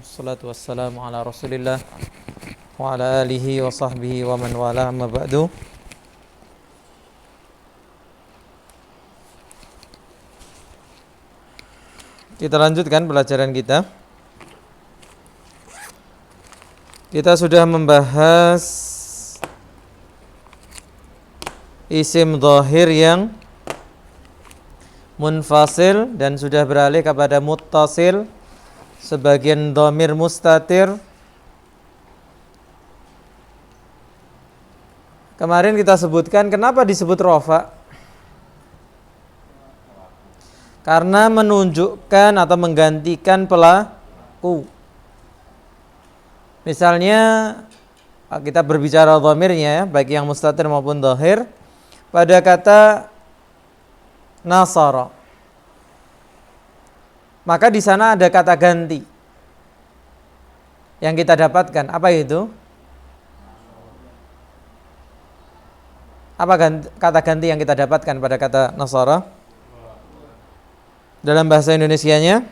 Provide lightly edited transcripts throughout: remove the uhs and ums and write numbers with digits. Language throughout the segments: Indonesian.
Wassalatu wassalamu ala Rasulillah wa ala alihi wa sahbihi wa man wala amma ba'du. Kita lanjutkan pelajaran kita. Kita sudah membahas isim dhahir yang munfasil dan sudah beralih kepada muttasil, sebagian dhamir mustatir. Kemarin kita sebutkan kenapa disebut rafa. Karena menunjukkan atau menggantikan pelaku. Misalnya kita berbicara dhamirnya ya, baik yang mustatir maupun dhahir, pada kata nasara, maka di sana ada kata ganti yang kita dapatkan. Apa itu? Apa kata ganti yang kita dapatkan pada kata nasara? Dalam bahasa Indonesianya,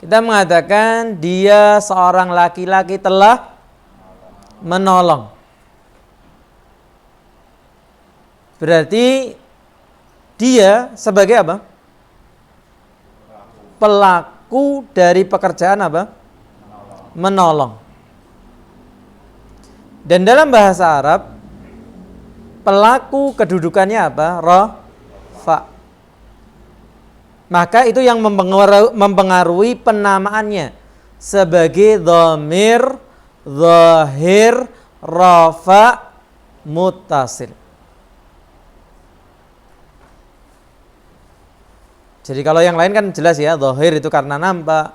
kita mengatakan dia seorang laki-laki telah menolong. Berarti dia sebagai apa? Pelaku dari pekerjaan apa? Menolong. Dan dalam bahasa Arab, pelaku kedudukannya apa? Rafa. Maka itu yang mempengaruhi penamaannya sebagai dhamir, dhahir, rafa, muttasil. Jadi kalau yang lain kan jelas ya, dhahir itu karena nampak,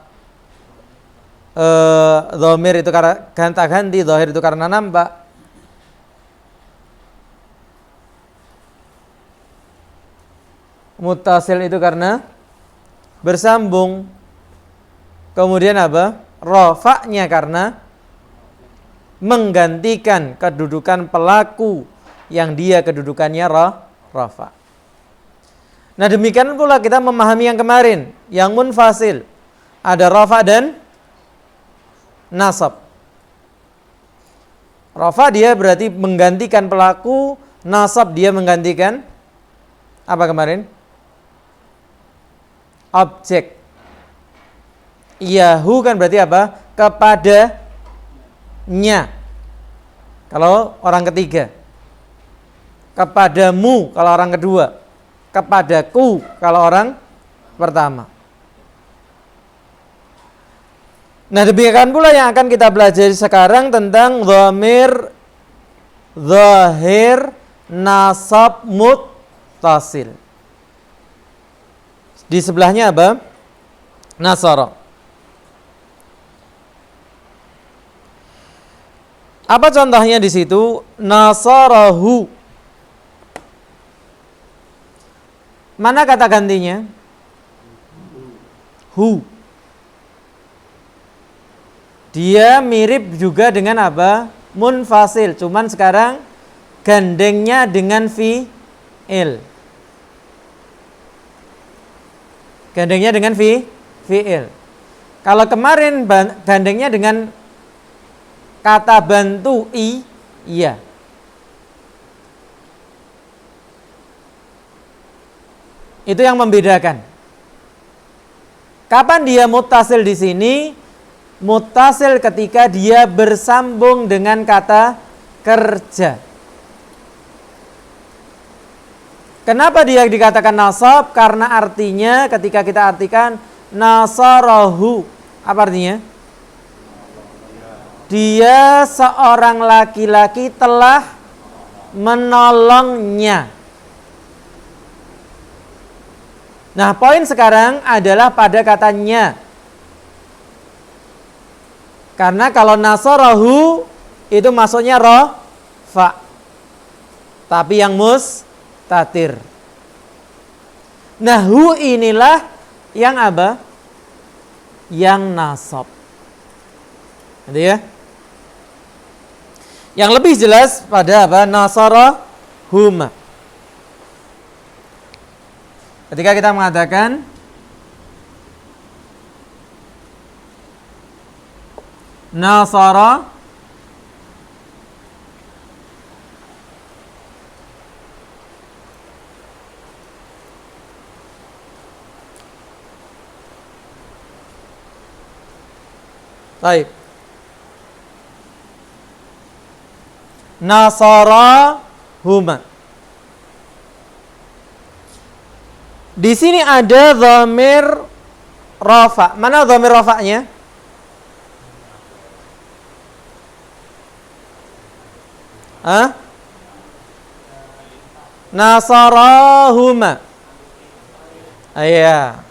dhamir itu karena ganti, dhahir itu karena nampak. Muttasil itu karena bersambung. Kemudian apa? Rafa'nya karena menggantikan kedudukan pelaku yang dia kedudukannya rafa'. Nah, demikian pula kita memahami yang kemarin, yang munfasil. Ada rafa' dan nasab. Rafa' dia berarti menggantikan pelaku, nasab dia menggantikan apa kemarin? Objek. Iyahu kan berarti apa? Kepadanya. Kalau orang ketiga. Kepadamu kalau orang kedua. Kepadaku kalau orang pertama. Nah, demikian pula yang akan kita pelajari sekarang tentang dhamir, dhahir, nasab, muttasil. Di sebelahnya apa? Nasara. Apa contohnya di situ? Nasarahu. Mana kata gantinya? Hu. Dia mirip juga dengan apa? Munfasil. Cuman sekarang gandengnya dengan fi'il. Gandengnya dengan fi'il. Kalau kemarin gandengnya dengan kata bantu iya. Itu yang membedakan. Kapan dia muttasil di sini? Muttasil ketika dia bersambung dengan kata kerja. Kenapa dia dikatakan nasab? Karena artinya ketika kita artikan nasarahu, apa artinya? Dia seorang laki-laki telah menolongnya. Nah, poin sekarang adalah pada katanya. Karena kalau nasarahu itu maksudnya rafa. Tapi yang mustatir. Nah, hu inilah yang apa? Yang nasab. Gitu ya. Yang lebih jelas pada apa? Nasarahuma. Ketika kita mengatakan nasara baik nasara huma. Di sini ada dhamir rafa. Mana dhamir rafa'nya? Hah? Nasarahuma. Iya.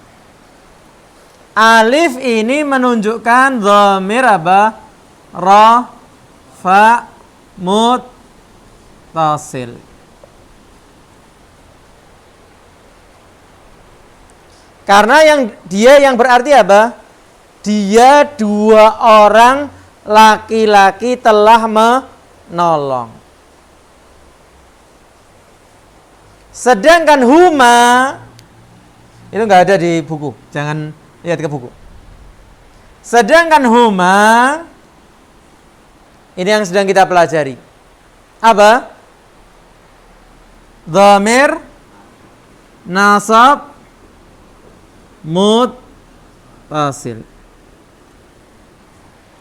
Alif ini menunjukkan dhamir apa? Rafa muttasil. Karena dia yang berarti apa? Dia dua orang laki-laki telah menolong. Sedangkan huma itu nggak ada di buku. Jangan lihat ke buku. Sedangkan huma ini yang sedang kita pelajari. Apa? Dhamir nasab muttasil.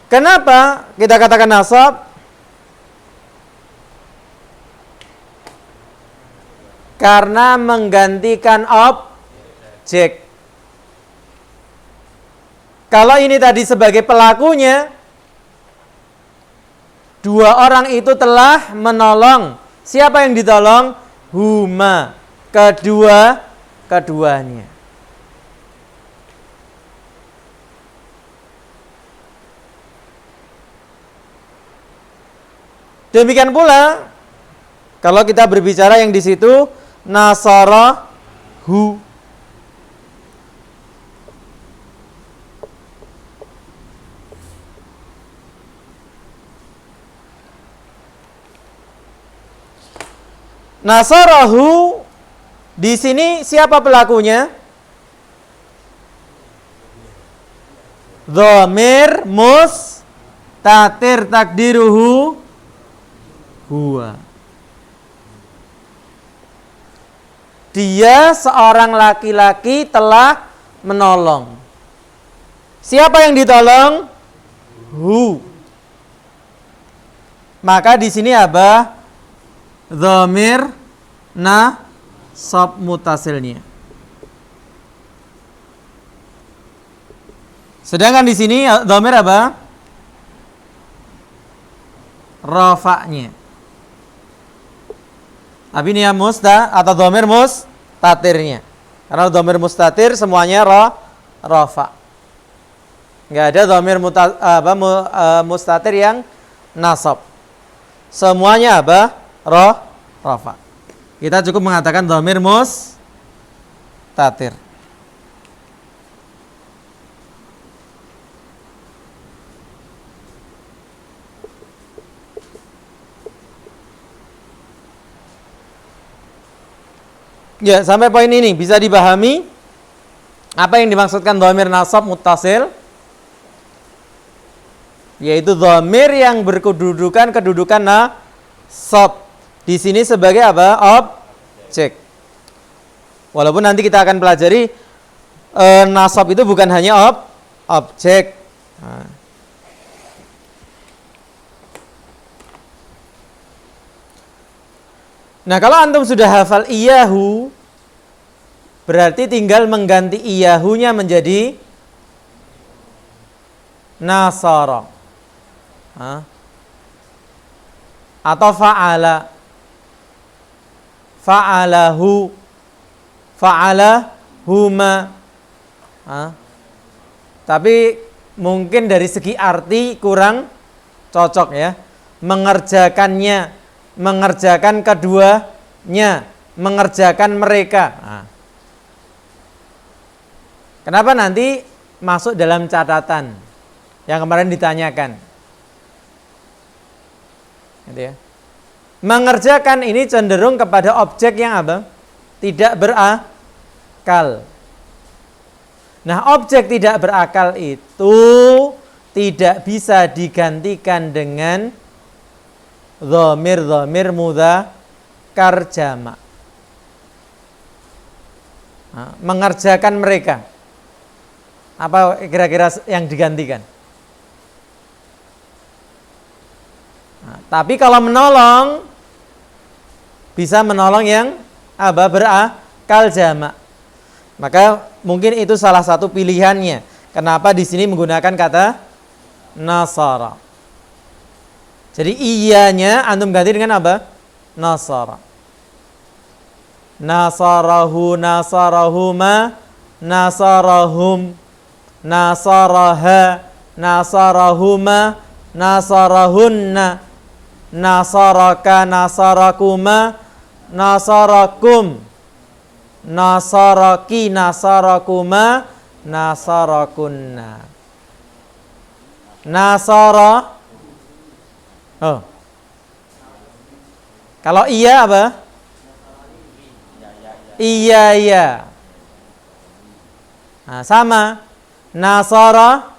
Kenapa kita katakan nasab? Karena menggantikan objek. Kalau ini tadi sebagai pelakunya, dua orang itu telah menolong. Siapa yang ditolong? Huma. Keduanya. Demikian pula kalau kita berbicara yang di situ nasarahu. Nasarahu di sini siapa pelakunya? Dhamir mustatir takdiruhu huwa. Dia seorang laki-laki telah menolong. Siapa yang ditolong? Hu. Maka di sini apa? Dhamir nasab mutasilnya. Sedangkan di sini dhamir apa? Rafa'nya. Tapi ini ya atau dhamir mustatirnya. Karena dhamir mustatir semuanya rafa. Enggak ada dhamir mustatir yang nasab. Semuanya apa? Rafa. Kita cukup mengatakan dhamir mustatir. Ya, sampai poin ini bisa dipahami apa yang dimaksudkan dhamir nasab muttasil, yaitu dhamir yang berkedudukan nasab. Di sini sebagai apa? Objek. Walaupun nanti kita akan pelajari nasab itu bukan hanya objek. Nah, kalau antum sudah hafal iyahu, berarti tinggal mengganti iyahunya menjadi nasara. Atau fa'ala. Fa'alahu. Fa'alahuma. Tapi mungkin dari segi arti kurang cocok ya. Mengerjakannya, mengerjakan keduanya, mengerjakan mereka. Kenapa nanti masuk dalam catatan yang kemarin ditanyakan? Gitu ya. Mengerjakan ini cenderung kepada objek yang apa? Tidak berakal. Nah, objek tidak berakal itu tidak bisa digantikan dengan dhamir mudzakkar jamak. Mengerjakan mereka. Apa kira-kira yang digantikan? Tapi kalau menolong bisa menolong yang berakal jamak. Maka mungkin itu salah satu pilihannya. Kenapa di sini menggunakan kata nasara. Jadi iyanya antum ganti dengan apa? Nasara. Nasarahu, nasarahuma, nasarahum, nasaraha, nasarahuma, nasarahunna, nasaraka, nasarakuma, nasarakum, nasaraki, nasarakuma, nasarakunna. Nasara. Oh. Kalau iya apa? Iya. Nah, sama. Nasara.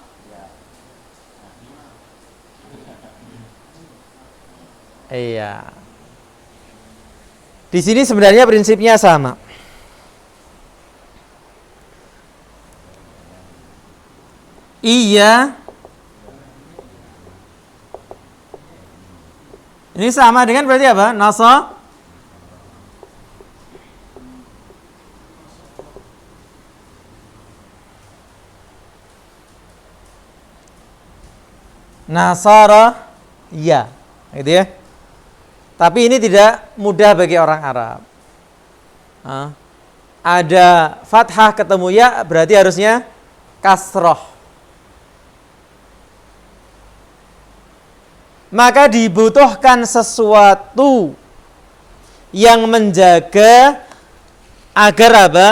Iya. Di sini sebenarnya prinsipnya sama. Iya. Ini sama dengan berarti apa? Nasara, ya, gitu ya. Tapi ini tidak mudah bagi orang Arab. Ada fathah ketemu ya, berarti harusnya kasroh. Maka dibutuhkan sesuatu yang menjaga agar apa?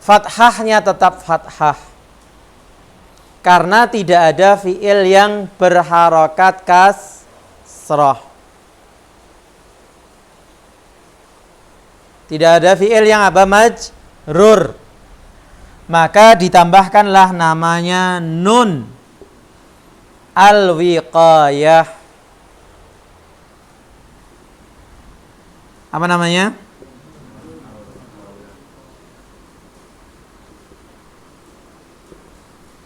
Fathahnya tetap fathah. Karena tidak ada fiil yang berharokat kasroh. Tidak ada fiil yang apa? Majrur. Maka ditambahkanlah namanya nun al-wiqayah. Apa namanya?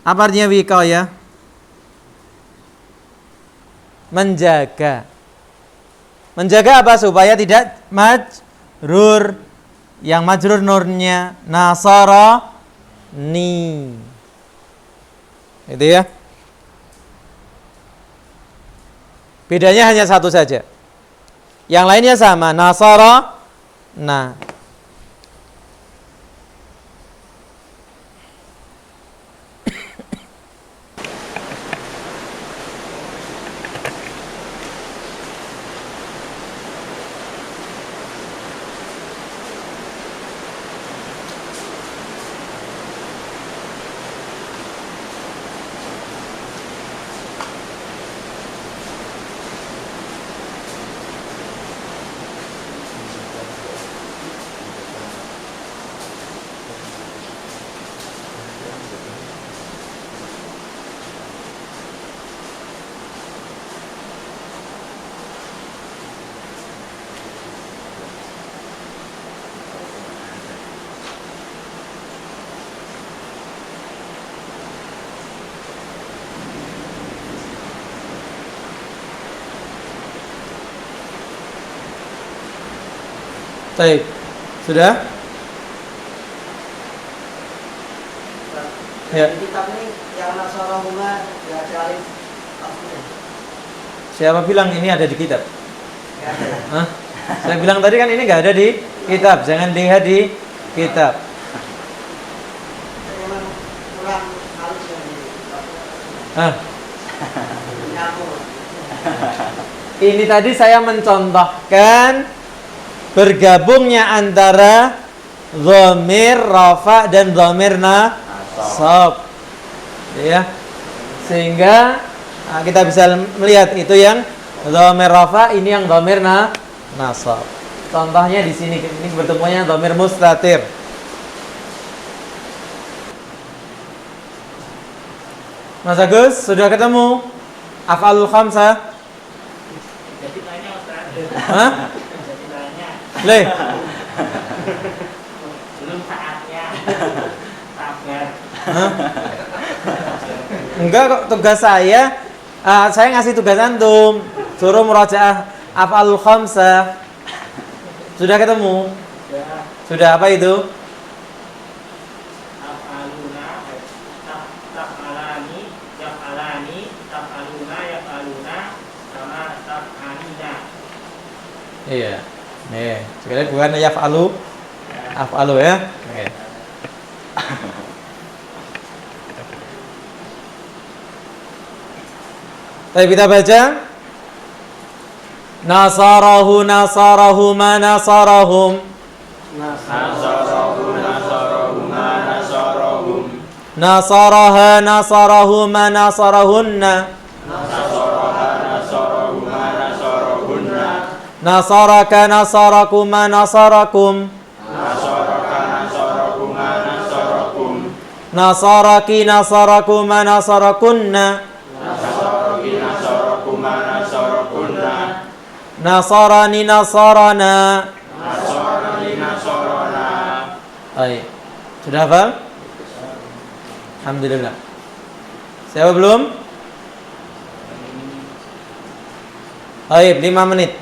Apa artinya wiqayah? Menjaga. Menjaga apa? Supaya tidak majrur. Yang majrur nurnya nasara ni. Itu ya. Bedanya hanya satu saja. Yang lainnya sama, nasara nah. Baik, sudah? Ya. Kitab ini yang nasarahuma ya alif aslinya. Siapa bilang ini ada di kitab? Hah? Saya bilang tadi kan ini nggak ada di kitab. Jangan lihat di kitab. Memang kurang halus yang di kitab. Hah? Nyambung. Ini tadi saya mencontohkan bergabungnya antara dhamir rafa dan dhamir nasab, ya, sehingga kita bisa melihat itu yang dhamir rafa, ini yang dhamir nasab. Contohnya di sini ini bertemunya dhamir mustatir. Mas Agus, sudah ketemu af'alul khamsah? Jadi tanya Ustaz. Hah? Jadi tanya. Leh. Belum saatnya. Sabar. Hah? Enggak kok, tugas saya ngasih tugas antum suruh murajaah af'alul khamsah. Sudah ketemu? Ya. Sudah apa itu? Af'aluna, taf'alani, yaf'alani, taf'aluna, yaf'aluna, sama taf'alina. Iya. Nih, sekali bukan yaf'alu. Af'alu ya. Oke. Baik, kita baca. Nasarahu nasarahuma nasarahum. Nasaraha nasarahuma nasarahunna. Nasaraka nasarakuma nasarakum. Nasaraki nasarakuma nasarakunna. Nasarani nasarana. Baik. Sudah hafal? Alhamdulillah. Siapa belum? Baik, 5 menit.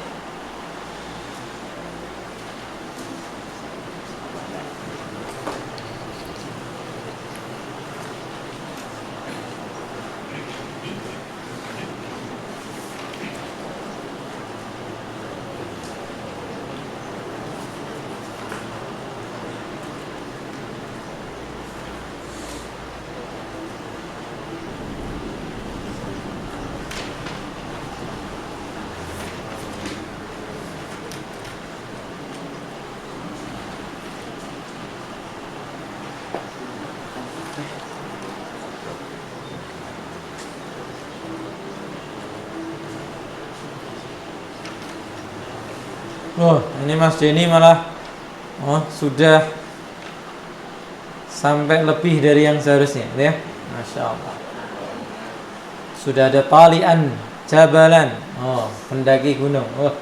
Oh, ini Mas Denny malah sudah sampai lebih dari yang seharusnya, ya. Masya Allah. Sudah ada talian jabalan. Oh, pendaki gunung. Oh,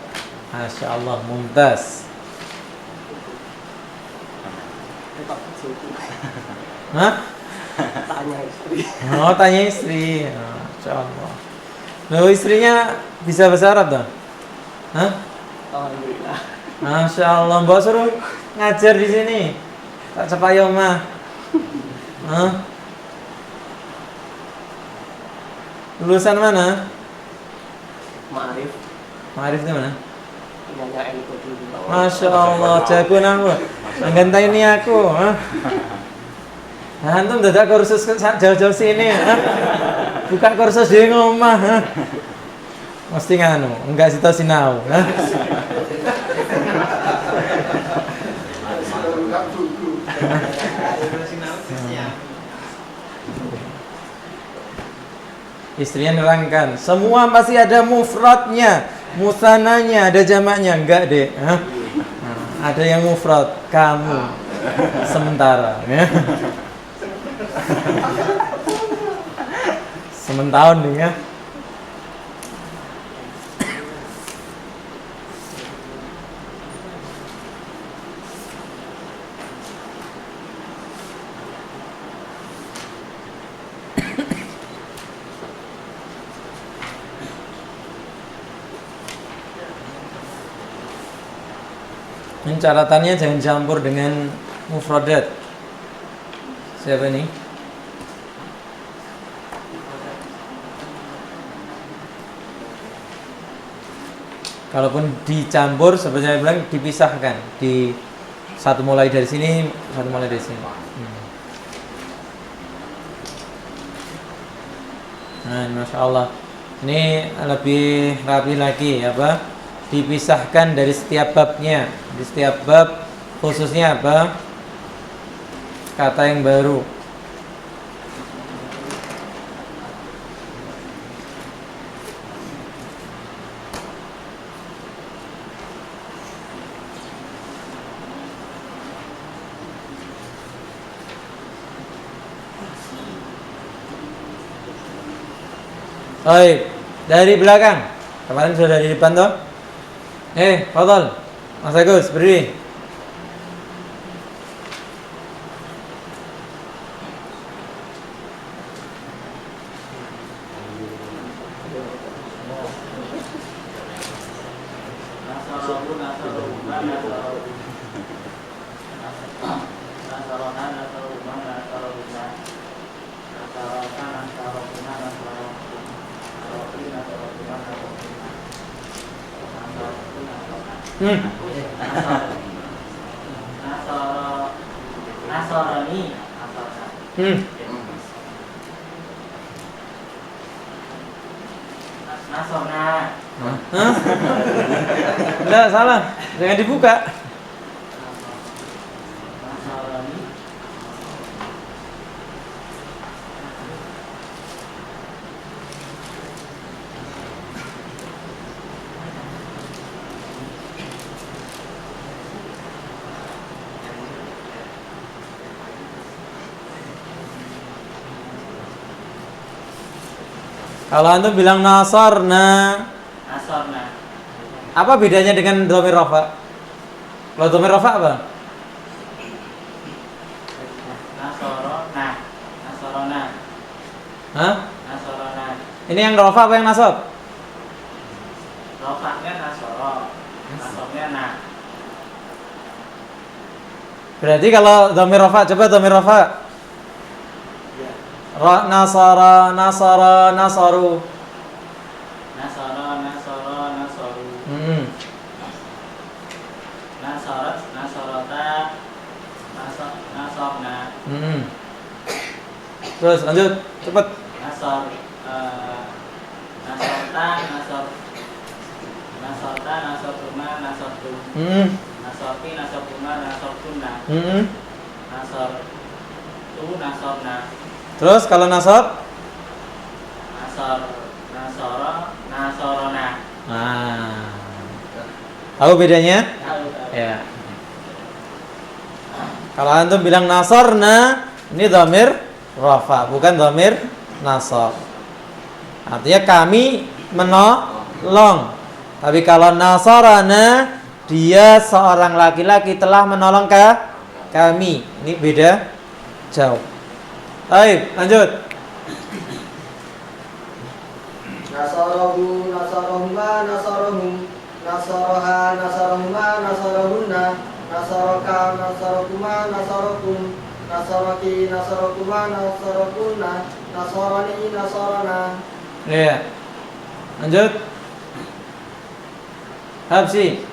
Masya Allah, mumtaz. Hah? Tanya istri. Oh, tanya istri. Masya Allah. Loh, istrinya bisa bahasa Arab tuh? Hah? Alhamdulillah. Masya Allah, mbak suruh ngajar di sini. Tak cepayo mah. Hah? Lulusan mana? Ma'arif. Ma'arif itu mana? Punyanya Eniko dulu. Masya Allah, jago nanggu. Nggantai ini aku. Hah? Nah, antum dadak kursus jauh-jauh sini. Hah? Buka kursus di rumah. Hah? Mesti nganu, enggak sita sinau. Hah? Istrinya nerangkan, semua pasti ada mufradnya, musananya, ada jamaknya. Enggak deh. Hah? Nah, ada yang mufrad, kamu sementara, ya. Sementahun nih, ya. Ini catatannya jangan campur dengan mufradat. Siapa ini? Kalaupun dicampur, seperti saya bilang, dipisahkan. Di satu mulai dari sini, satu mulai dari sini. Nah, Masya Allah. Ini lebih rapi lagi, apa? Dipisahkan dari setiap babnya. Di setiap bab khususnya apa? Kata yang baru. Baik, dari belakang. Kemarin sudah di depan toh? Fadhal. Mas Agus, berdiri. Nasarani. Nasona. Hah? Enggak, salah. Jangan dibuka. Nasarani. Kalau antum bilang nasarna, Nasarna. apa bedanya dengan dhamir rafa? Kalau dhamir rafa apa? Nasorona. Nasorona. Hah? Nasorona. Ini yang rafa apa yang nasab? Rofaknya nasoro. Nasornya nah. Berarti kalau dhamir rafa, coba dhamir rafa. Nasara, nasara, nasaru. Nasoro, nasoro, nasoru. Nasorot, nasorota. Nasorna. Terus lanjut, cepet. Nasorta, nasortuma, nasortu. Nasorti, nasortuma, nasortuna. Nasortu, nasorna. Terus kalau nasab? Nasoro, nasorona. Tahu bedanya? Tahu. Ya. Kalau antum bilang nasarna, ini dhamir rafa, bukan dhamir nasab. Artinya kami menolong. Tapi kalau nasarana, dia seorang laki-laki telah menolong kami. Ini beda jauh. Baik, lanjut. Nasarahu, nasarahuma, nasarahum. Nasaraha, nasarahuma, nasarahunna. Nasaraka, nasarakuma, nasarakum. Nasaraki, nasarakuma, nasarakunna. Nasarani, nasarana. Ya. Lanjut. Habsi.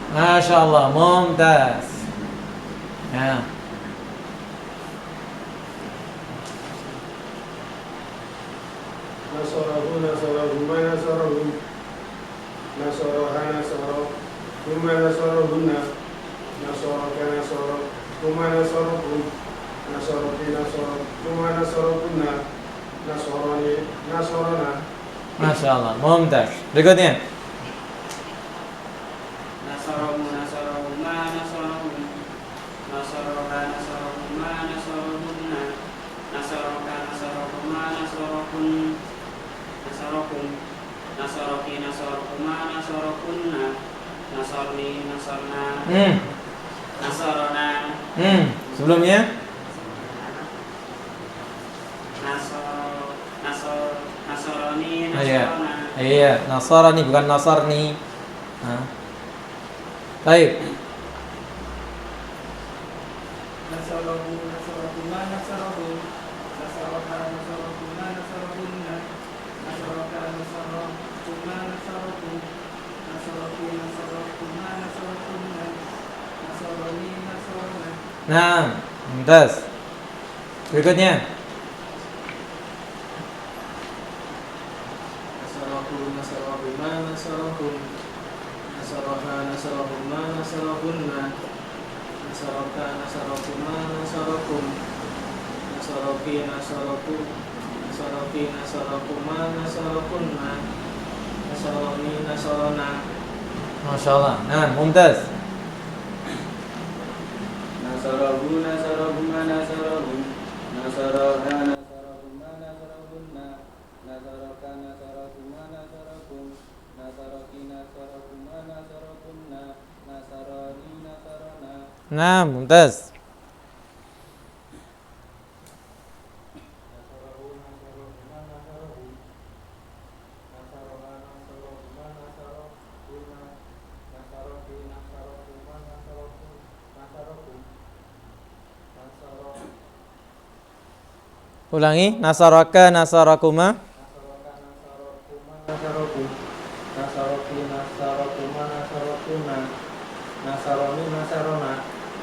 Masya Allah, mumtaz. Ya. Nasarahu, nasarahuma, nasarahum. Nasaraha, nasarahuma, nasarahunna. Nasaraka, nasarahuma, nasarakum. Nasarati, nasarahuma, nasarakunna. Nasarani, nasarana. Masya Allah, mumtaz. Berikutnya. Nasarahu, nasarahuma, nasarahum. Nasaraha, nasarahuma, nasarahunna. Nasaraka, nasarahuma, nasarakun. Nasarakum. Nasaraki, nasarakuma, nasarakunna. Nasarni, nasarna. Nasarona. Sebelumnya? Nasarani, Iya. nasarona. Iya, nasarani bukan nasarni. Baik. Nasarahu, nasarahuma, nasarahum. Nasaraha, nasarahuma, nasarahunna. Nasaraka, nasarahuma, nasarakum. Nasaraki, nasarahuma, nasarakunna. Nasarani, nasarana. Nah, mumtaz. Berikutnya. Nasarahu, nasarahuma, nasarahum. Nasaraha, nasarahuma nasarahunna nasaraka nasarahuma nasarakum nasaraki nasarakum nasaraki nasarakuma nasarakunna nasarani nasarana. Masya Allah. Nah, mumtaz. Nasarahu nasarahuma nasarahum nasaraha nasarahuma nasarahunna nasaraka nasarahuma nasarakum nasaraki nasarahuma nasarakunna nasarani nasarana. Nah, mumtaz. Ulangi, nasaraka nasarakuma. Nasarakum nasaraki nasarakuma nasarakunna nasarani nasarana.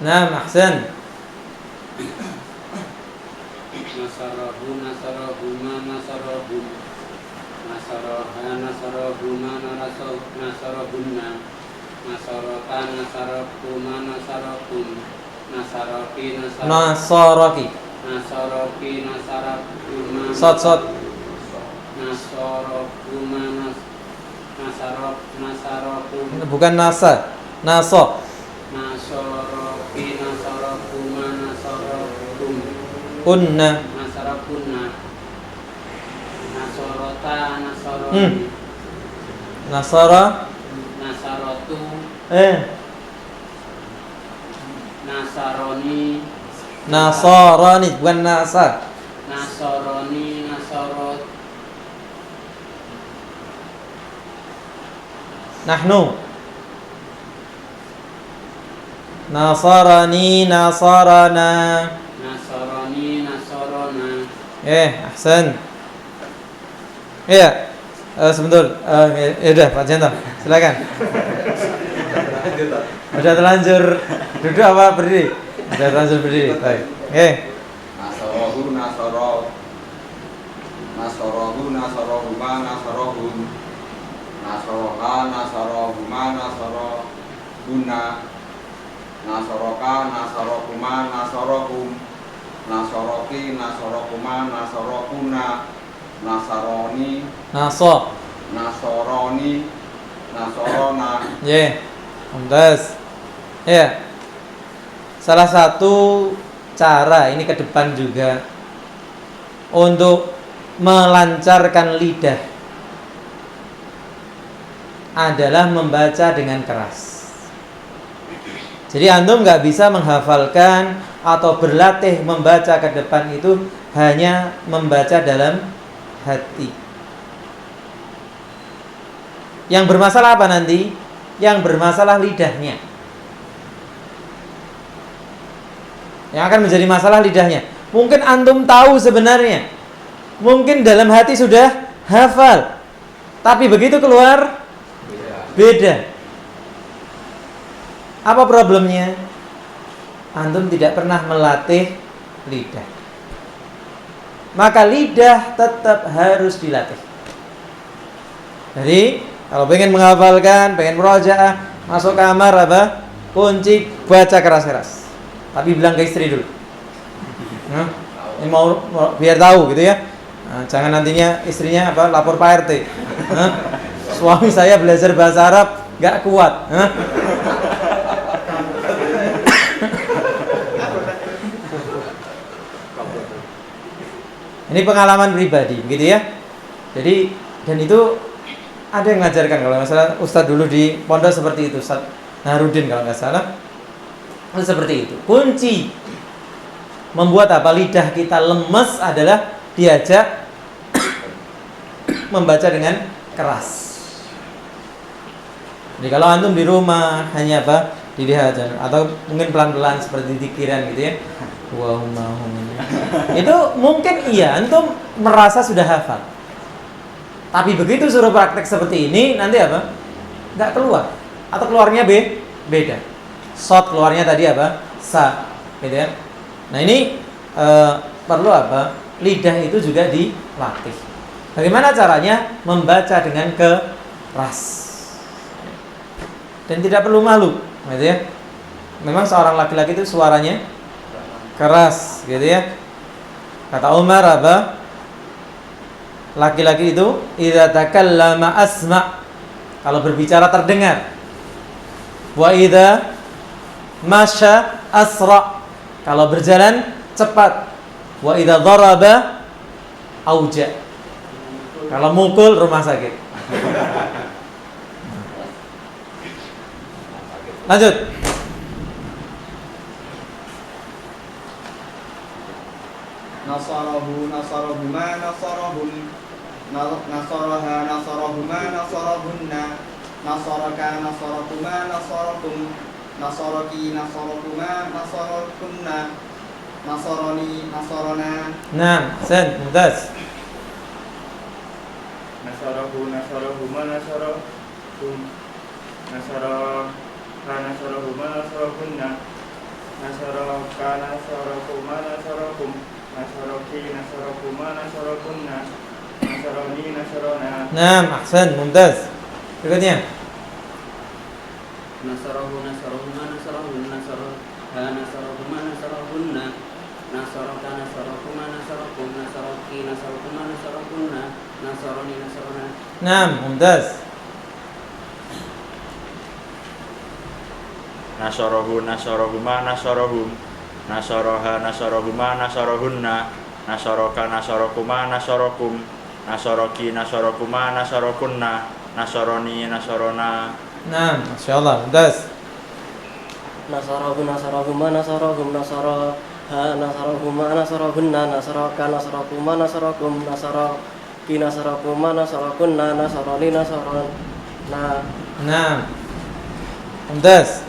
Nah, ahsan. Nasarahu nasarahuma nasarahum nasaraha nasarahuma nasarahunna nasaraka nasarakuma nasarakum nasaraki Nasaraki. nasaraki nasarakuma Sot. nasarakuma nasarakum Bukan nasa. Naso. nasaraki nasarakuma nasarakum Kunna. nasarakunna nasarata nasarani Nasara. nasaratu nasaroni Nasarani, bukan nasa. nasaroni nasarot Nahnu. Nasarani nasarana. nasaroni nasarona. Ahsan. Iya. Sebentar. Ya udah, Pak Janto. Silakan. Udah terlanjur duduk apa berdiri? Udah terlanjur berdiri. Baik. Nasarahu nasarahuma nasarahun nasaraha nasarahuma nasarahunna nasaraka nasarakuma nasarakum nasaraki nasarakuma nasarakunna nasaroni Naso. nasaroni nasarona. Mumtaz. Ya. Salah satu cara ini ke depan juga untuk melancarkan lidah adalah membaca dengan keras. Jadi antum nggak bisa menghafalkan atau berlatih membaca ke depan itu hanya membaca dalam hati. Yang bermasalah apa nanti? Yang bermasalah lidahnya. Yang akan menjadi masalah lidahnya. Mungkin antum tahu sebenarnya, mungkin dalam hati sudah hafal, tapi begitu keluar beda. Apa problemnya? Antum tidak pernah melatih lidah. Maka lidah tetap harus dilatih. Jadi kalau pengen menghafalkan, pengen murojaah, masuk kamar apa? Kunci, baca keras-keras. Tapi bilang ke istri dulu. Ini mau biar tahu gitu ya. Nah, jangan nantinya istrinya apa lapor Pak RT. Suami saya belajar bahasa Arab nggak kuat. Ini pengalaman pribadi, gitu ya. Jadi dan itu ada yang mengajarkan kalau nggak salah Ustadz dulu di pondok seperti itu, Ustadz Narudin kalau nggak salah. Seperti itu. Kunci membuat apa lidah kita lemes adalah diajak membaca dengan keras. Jadi kalau antum di rumah hanya apa dilihat atau mungkin pelan-pelan seperti dikiran gitu ya. Itu mungkin iya antum merasa sudah hafal. Tapi begitu suruh praktek seperti ini nanti apa? Nggak keluar atau keluarnya beda. Shot keluarnya tadi apa? Sa, gitu ya. Nah ini perlu apa? Lidah itu juga dilatih. Bagaimana caranya? Membaca dengan keras. dan tidak perlu malu, gitu ya. Memang seorang laki-laki itu suaranya keras, gitu ya. Kata Umar apa? Laki-laki itu idza takallama asma', kalau berbicara terdengar. Wa idza masya asra', kalau berjalan cepat. Wa idza daraba auja', kalau mukul rumah sakit. Lanjut. Nasarahu nasarahuma nasarahum nasaraha nasarahuma nasarahunna nasaraka nasarakuma nasarakum nasaraki nasarakuma nasarakunna nasarani nasarana. Nah, sen, mumtaz. Nasarahu nasarahuma nasarahum nasaraha nasarahuma nasarakunna nasaraka nasarakuma nasarakum nasaraki nasarakuma nasarakunna nasarani nasarana. Nah, ahsan, mumtaz. Berikutnya. Nasarahu nasarahuma nasarahun nasaraha nasarahuma nasarahunna nasaraka nasarakuma nasarakum nasaraki nasarakuma nasarakunna nasarani nasarana. Nah, mumtaz. Nasarahu nasarahuma nasarahum nasaraha nasarahuma nasarahunna nasaraka nasarakuma nasarakum nasaraki nasarakuma nasarakunna nasarani nasarana. Nah, masyaallah, mumtaz. Nasarahu nasarahuma nasarahum nasaraha nasarahuma nasarahunna nasaraka nasarakuma nasarakum nasaraki nasarakuma nasarakunna nasarani nasarana. Nah, mumtaz.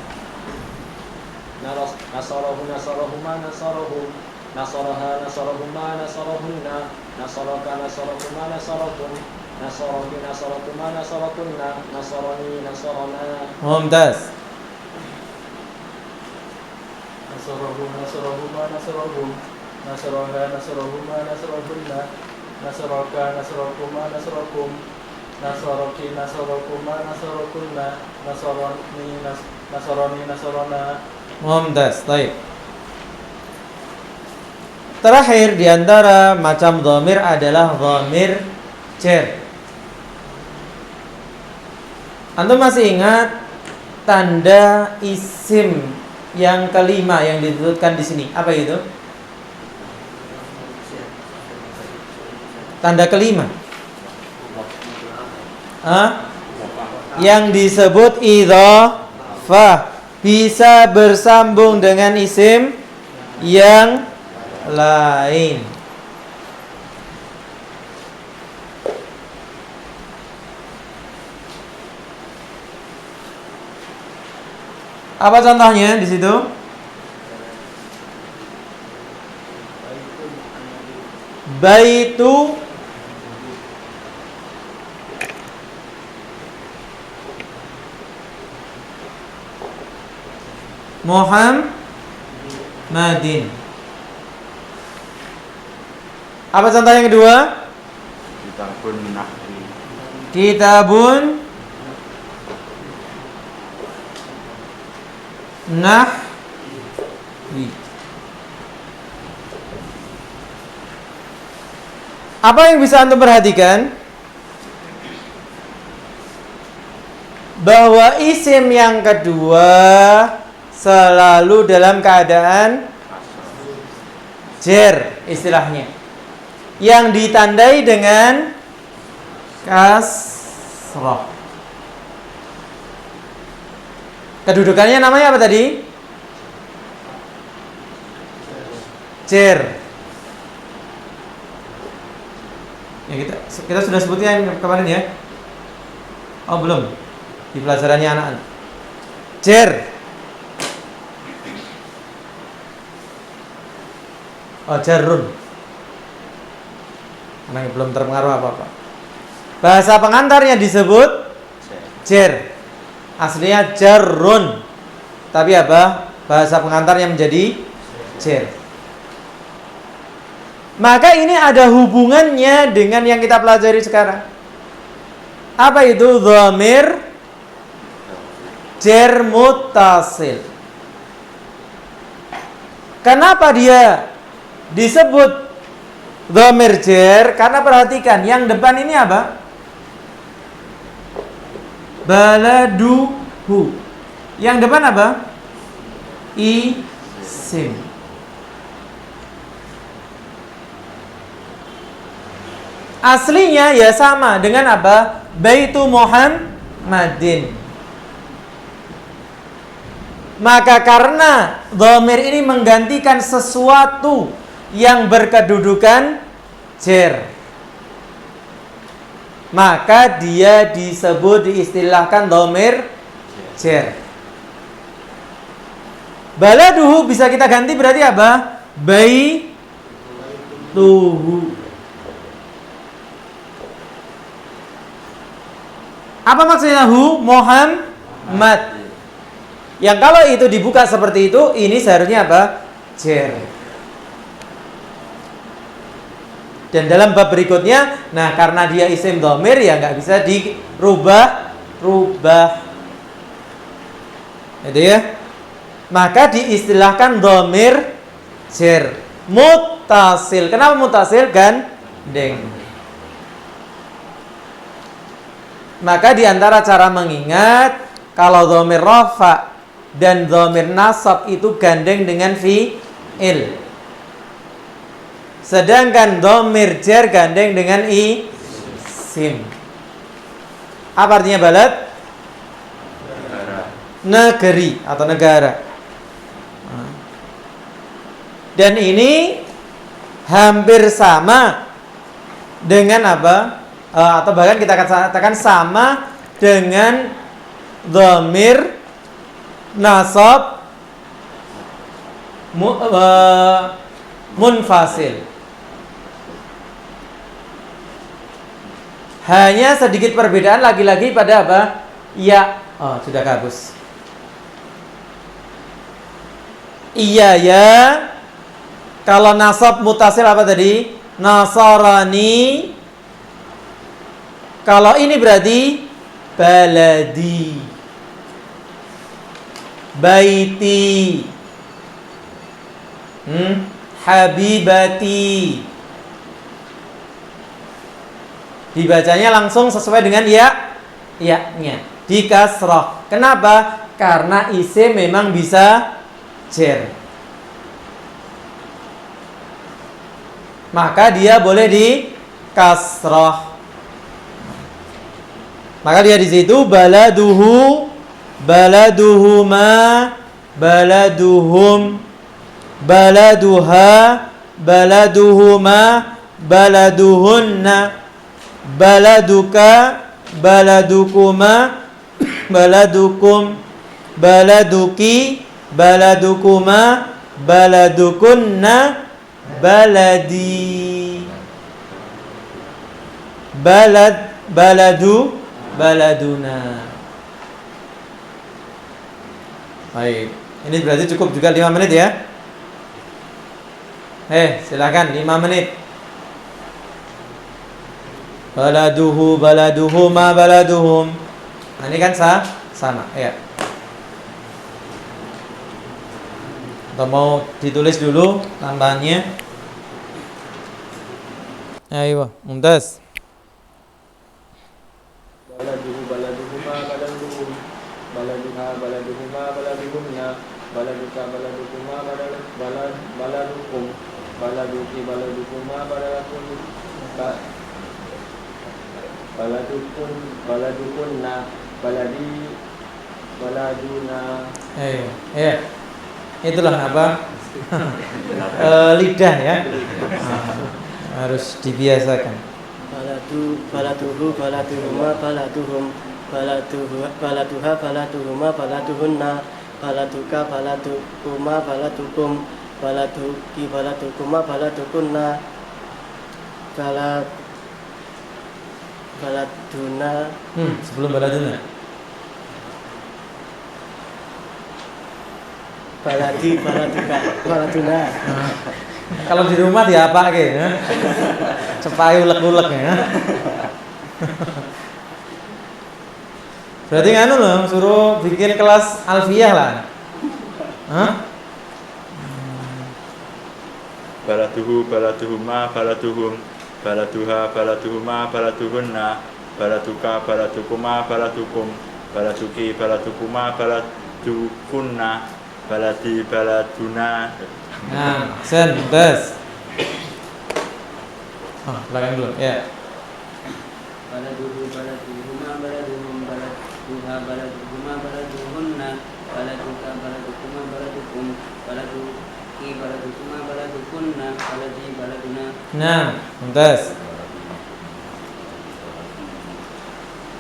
Nasarahu nasarahuma nasarahum nasaraha nasarahuma nasarahunna nasaraka nasarakuma nasarakum nasaraki nasarakuma nasarakunna nasarani nasarana. Mumtaz. Nasarahu nasarahuma nasarahum nasaraha nasarahuma nasarahunna nasaraka nasarakuma nasarakum nasaraki nasarakuma nasarakunna nasarani nasarana. Mumtaz. Baik. Terakhir di antara macam dhamir adalah dhamir jar. Antum masih ingat tanda isim yang kelima yang disebutkan di sini? Apa itu? Tanda kelima. Yang disebut idhofah, bisa bersambung dengan isim yang lain. Apa contohnya di situ? Baitu Muhammadin. Apa contoh yang kedua? Kitabun nahwi. Kitabun nahwi. Apa yang bisa antum perhatikan? Bahwa isim yang kedua selalu dalam keadaan jar istilahnya, yang ditandai dengan kasrah. Kedudukannya namanya apa tadi? Jar. Ya, kita sudah sebutnya kemarin ya. Oh belum, di pelajarannya anak-anak. Jar. Oh jarun. Karena belum terpengaruh apa-apa. Bahasa pengantarnya disebut jar. Aslinya jarun. Tapi apa? Bahasa pengantarnya menjadi jar. Maka ini ada hubungannya dengan yang kita pelajari sekarang. Apa itu dhamir jer muttasil. Kenapa dia disebut dhamir jer? Karena perhatikan, yang depan ini apa? Baladuhu. Yang depan apa? Isim. Aslinya ya sama dengan apa? Baitu Muhammadin. Maka karena dhamir ini menggantikan sesuatu yang berkedudukan jer, maka dia disebut, diistilahkan dhamir jer. Baladuhu bisa kita ganti berarti apa? Baituhu. Apa maksudnya hu? Muhammad. Yang kalau itu dibuka seperti itu, ini seharusnya apa? Jer. Dan dalam bab berikutnya, nah karena dia isim dhamir ya nggak bisa dirubah. Itu ya. Maka diistilahkan dhamir jer muttasil. Kenapa muttasil? Gandeng. Maka diantara cara mengingat, kalau dhamir rafa dan dhamir nasab itu gandeng dengan fi'il, sedangkan dhamir jar gandeng dengan isim. Apa artinya balad? Negeri atau negara. Dan ini hampir sama dengan apa? Atau bahkan kita katakan sama dengan dhamir nasab munfasil. Hanya sedikit perbedaan lagi-lagi pada apa? Ya, sudah kabus. Iya ya. Kalau nasab mutasil apa tadi? Nasarani. Kalau ini berarti baladi, baiti, habibati. Dibacanya langsung sesuai dengan ya-nya. Di kasrah. Kenapa? Karena isim memang bisa jer. Maka dia boleh di kasrah. Maka dia di situ baladuhu, baladuhuma, baladuhum, baladuha, baladuhuma, baladuhunna, baladuka, baladukuma, baladukum, baladuki, baladukuma, baladukunna, baladi, balad, baladu, baladuna. Baik, ini berarti cukup juga 5 menit ya. Silakan 5 menit. Baladuhu, baladuhuma, baladuhum. Nah, ini kan sama, ya. Atau mau ditulis dulu tambahannya? Ayo, mumtaz. Baladuhu, baladuhuma, baladuhum, baladuha, baladuhuma, baladuhumna, baladuka, baladukuma, baladukum, baladuki, baladukuma, baladukun, baladukunna, baladi, baladuna. Itulah apa? Lidah ya. Harus dibiasakan. Baladuhu, baladuhuma, baladuhum, baladuha, baladuhuma, baladuhunna, baladuka, baladukuma, baladukum, baladuki, baladukuma, baladukunna, baladuna. Sebelum baladuna. Baladi, baladuka, baladuna. Kalau di rumah dia apa ya? Cepai ulek-ulek ya. Berarti nganu loh, suruh bikin kelas alfiyah lah. Hah? Baladuhu baladuhuma baladuhum baladuha baladuhuma baladuhunna baladuka baladukuma baladukum baladuki baladukuma baladukunna baladi baladuna. Nah, sen, tes. Oh, belakang dulu, ya. Baladuhu baladuhuma baladuhum baladuha baladuhuma baladuhunna baladuka baladukuma baladukum baladuki baladukuma baladukunna baladi baladuna. Nah, tes.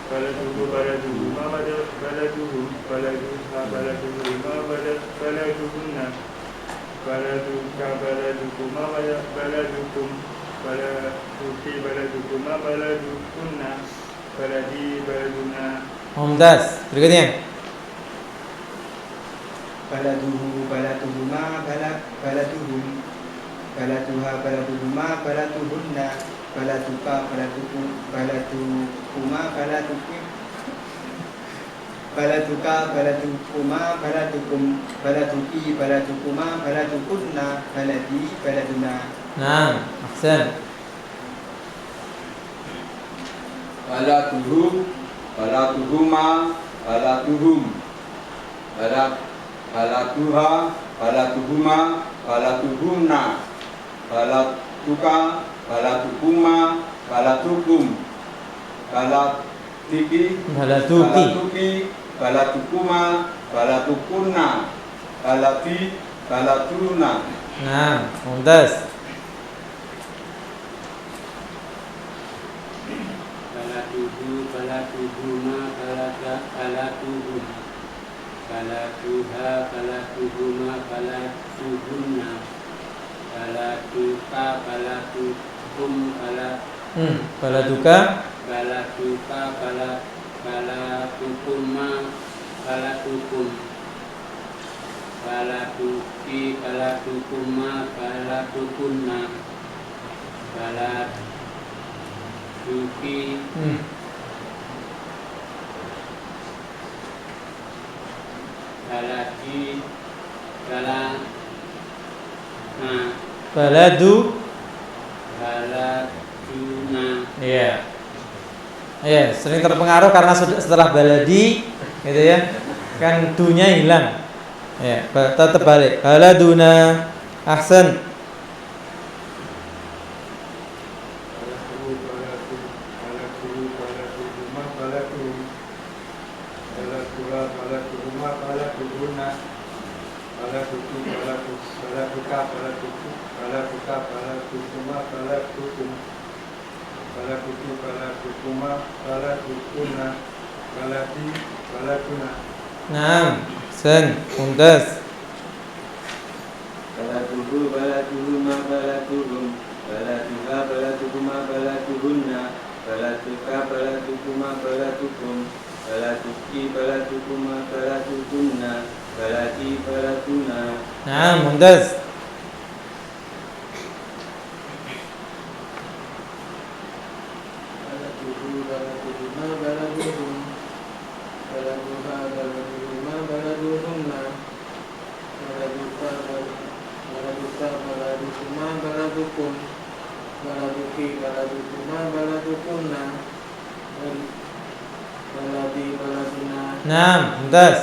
Baladuhu baladuhuma baladuhum baladuha baladuhuma baladuhunna baladuka baladukuma baladukum baladuki baladukuma baladukunna baladi baladuna. Mumtaz. Berikutnya. Baladuhu baladuhuma baladuhum baladuha baladuhuma baladuhunna baladuka baladukuma baladukum baladuka baladukuma baladukum baladuki baladukuma baladukunna baladi baladuna. Nah, aksen. Baladuhu baladuhuma baladuhum baladuha baladuhuma baladuhunna baladuka baladukuma baladukum baladiki baladukuma baladukunna baladi baladuna. Nah, mumtaz. Baladuhu baladuhuma baladuhum baladuha baladuhuma baladuhunna baladuka baladukum Baladuka. baladuka baladukuma baladukum baladuki baladukuma baladukunna baladuki baladi baladuna. Iya. Iya, sering terpengaruh karena setelah baladi gitu ya. Kan dunya hilang. Ya, tetap balik. Baladuna. Ahsan. Nah, sen, mumtaz. Baladuhu baladuhuma baladuhum baladuha baladuhuma baladuhunna baladuka baladukuma baladukum baladuki baladukuma baladukunna baladi baladuna. Nah, mumtaz. Baladuhu baladuhuma baladuhum baladuha baladuhuma baladuhunna baladuka baladukuma baladukum baladuki baladukuma baladukunna baladi baladuna. Nah, mumtaz.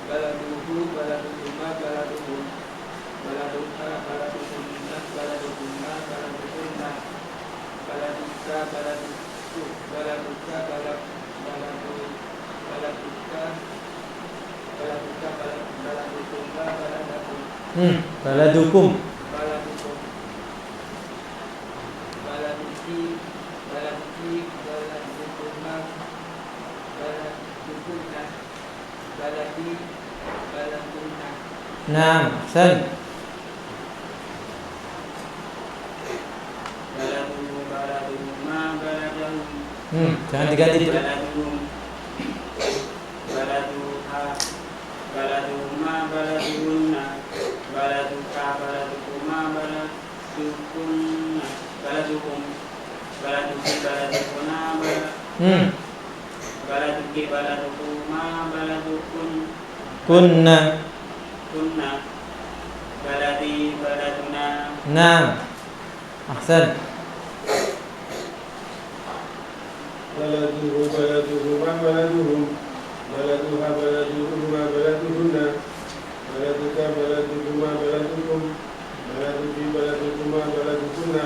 Baladuhu baladuhuma baladuhum baladuka baladukunna baladukunna baladukunna baladuka baladuka baladukunna Baladukum. baladukum baladuki baladukunna baladukunna baladi baladuna. Nah, sen. Baladuhu baladuhuma baladahum Jangan diganti. baladuhum baladuha baladuhuma baladuhunna baladuka baladukuma baladukunna baladukum baladuki baladukuna baladuki baladukuma baladukun kunna baladi baladuna Naam. Ahsan. baladuhu baladuhuma baladuhum baladuha baladuhuma baladuhunna baladuka baladuhuma baladukum baladuki baladukuma baladukunna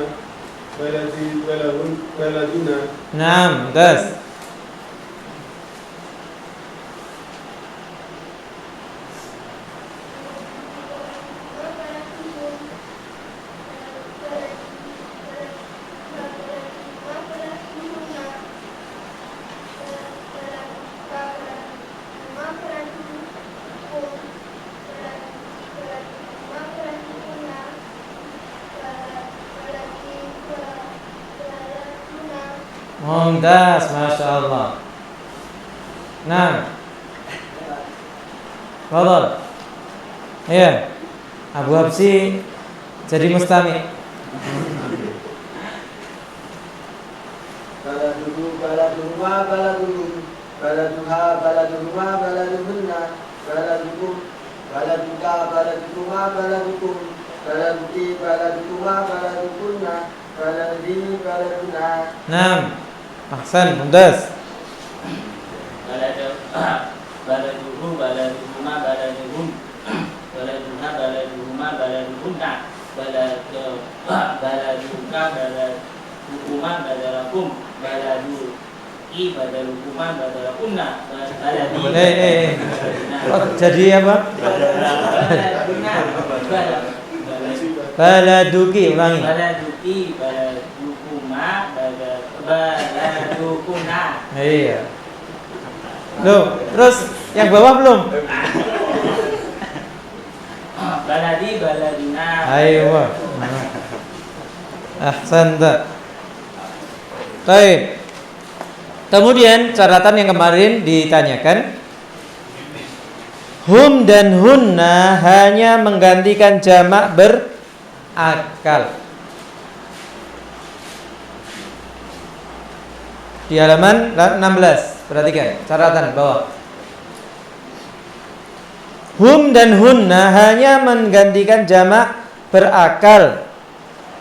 baladi baladuna Naam, mumtaz. Mumtaz, Masya Allah. Nah, Fadal. Ya, Abu Habsi jadi mustami. Baladuhu baladuhuma baladuhum baladuha baladuhuma baladuhunna baladukum baladuka baladukuma baladukum baladuki baladukuma baladukunna baladi baladuna. Naam. Ahsan, mumtaz. baladuhu baladuhuma baladuhum baladuha baladuhuma baladuhunna baladuka baladukuma badalakum baladuki badalukuma badalakunna baladi Oh, jadi apa? baladuna Baladuki, ulangi. baladuki baladukuma baladukunna. Iya. Loh, terus yang bawah belum? Baladi baladina. Ayo. Ahsanta. Baik. Kemudian catatan yang kemarin ditanyakan, hum dan hunna hanya menggantikan jamak berakal. Di halaman 16, perhatikan catatan bawah. Hum dan hunna hanya menggantikan jamak berakal.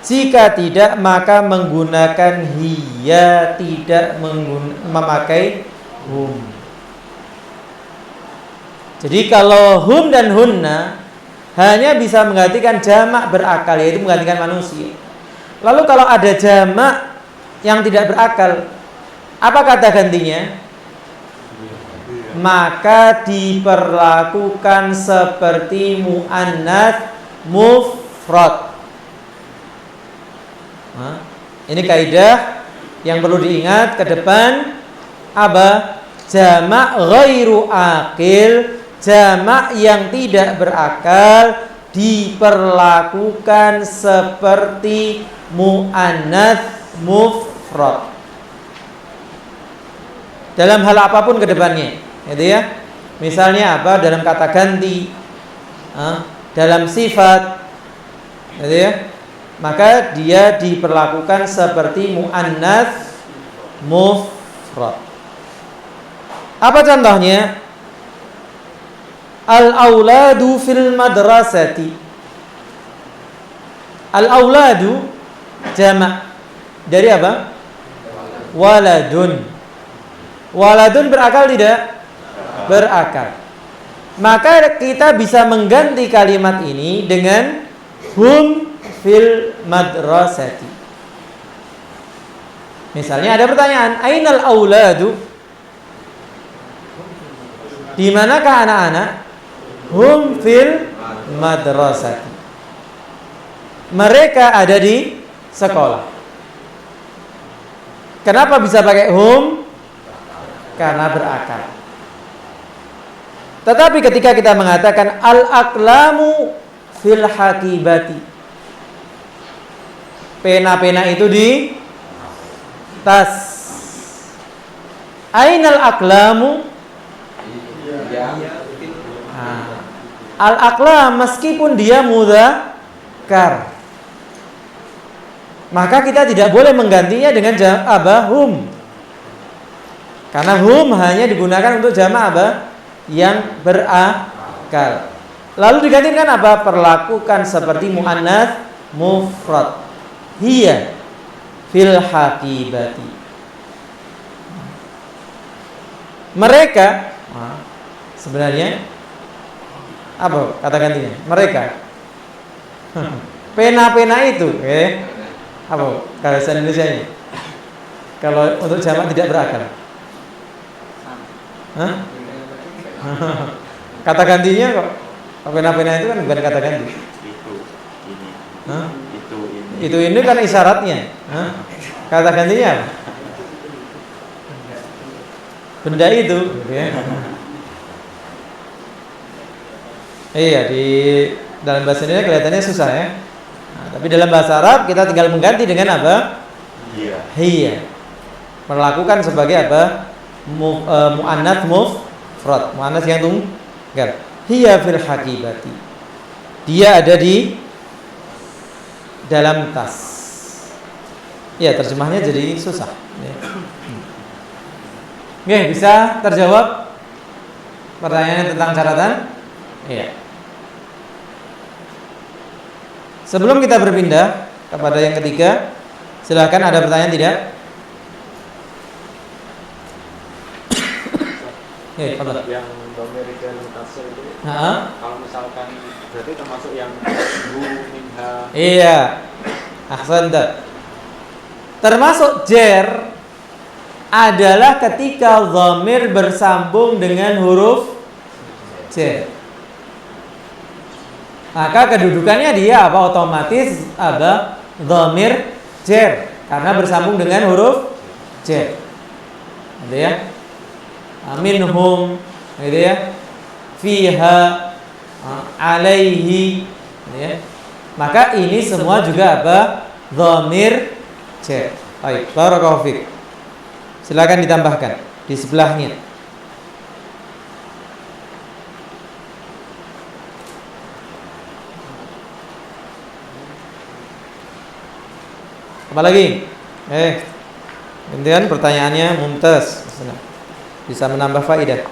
Jika tidak maka menggunakan hiya, tidak memakai hum. Jadi kalau hum dan hunna hanya bisa menggantikan jamak berakal, yaitu menggantikan manusia. Lalu kalau ada jamak yang tidak berakal, apa kata gantinya? Maka diperlakukan seperti muannats mufrad. Ini kaidah yang perlu diingat ke depan. Apa? Jamak ghairu akil, jamak yang tidak berakal diperlakukan seperti muannats mufrad dalam hal apapun ke depannya, gitu ya. Misalnya apa? Dalam kata ganti, dalam sifat, gitu ya. Maka dia diperlakukan seperti muannats mufrad. Apa contohnya? Al-auladu fil madrasati. Al-auladu jamak dari apa? Waladun. Waladun berakal tidak? Berakal. Maka kita bisa mengganti kalimat ini dengan hum fil madrasati. Misalnya ada pertanyaan, ainal auladu? Di manakah anak-anak? Hum fil madrasati. Mereka ada di sekolah. Kenapa bisa pakai hum? Karena berakal. Tetapi ketika kita mengatakan al-aqlamu fil hakibati, pena-pena itu di tas. Ainal aqlamu? Al-aqlam meskipun dia mudzakkar, maka kita tidak boleh menggantinya dengan hum. Karena hum hanya digunakan untuk jamak yang berakal. Lalu diganti dengan apa? Perlakukan seperti muannats mufrad. Hiya fil haqibati. Mereka sebenarnya apa kata gantinya? Mereka. Pena-pena itu, apa bahasa Indonesia ini? Kalau untuk jamak tidak berakal. Hah? Kata gantinya kok pena-pena itu kan bukan kata ganti. Itu ini kan isyaratnya. Kata gantinya apa? Benda itu, Iya, di dalam bahasa Indonesia kelihatannya susah ya. Nah, tapi dalam bahasa Arab kita tinggal mengganti dengan apa? Hiya. Melakukan sebagai apa? Muannats mufrad. Muannats yang tunggal. Hiya fil haqibati. Dia ada di dalam tas. Ya, terjemahnya jadi susah. Oke, bisa terjawab pertanyaan tentang catatan? Iya. Sebelum kita berpindah kepada yang ketiga, silahkan ada pertanyaan tidak? Yang domir dan tasir itu, kalau misalkan berarti termasuk yang minha. Iya, ahsanta. Termasuk jer adalah ketika dhamir bersambung dengan huruf jer. Maka kedudukannya dia apa? Otomatis ada dhamir jer karena bersambung dengan huruf jer. Gitu ya. Minhum, gitu ya. Fiha, alaihi, gitu ya. Maka ini semua juga apa? Dhamir jer. Baik, barakallahu fiik. Silakan ditambahkan di sebelahnya. Apa lagi? Kemudian pertanyaannya mumtaz. Bisa menambah faedah.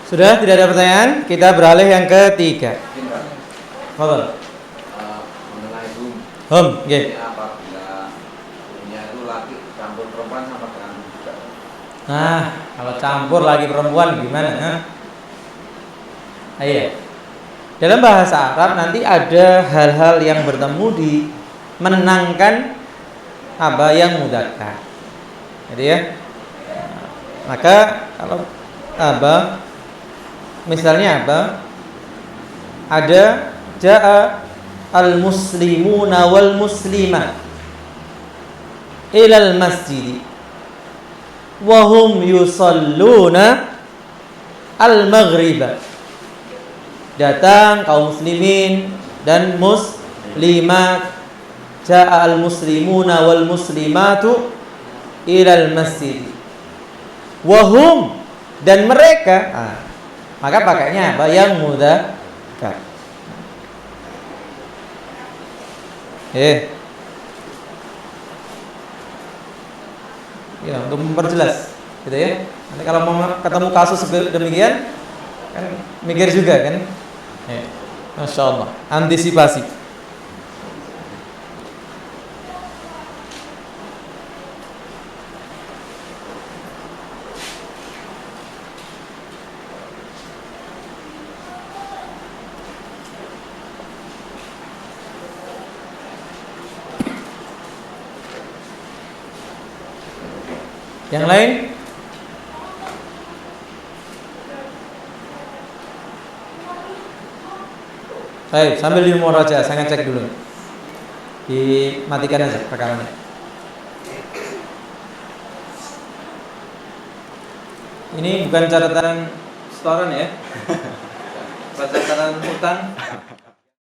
Sudah tidak ada pertanyaan? Kita beralih yang ketiga. Fadhal. Mengenai Hum, nggih. Apabila punya itu laki campur perempuan sama dengan juga. Nah, kalau campur laki perempuan gimana? Iya. Dalam bahasa Arab nanti ada hal-hal yang bertemu di menangkan apa yang mudzakkar. Jadi ya. Maka kalau apa misalnya apa? Ada ja'a al-muslimuna wal muslimat ilal masjid wa hum yusalluna al-maghriba. Datang kaum muslimin dan muslimat. Ja'a al-muslimuna wal muslimatu ilal masjid wa hum, dan mereka. Maka pakainya apa? Yang mudzakkar. Ya, untuk memperjelas, gitu ya. Nanti kalau mau ketemu kasus demikian, kan mikir juga kan. Masya Allah, antisipasi. Yang lain? Baik, sambil di murajaah saya ngecek dulu. Dimatikan aja rekamannya. Ini bukan catatan setoran ya. Catatan utang.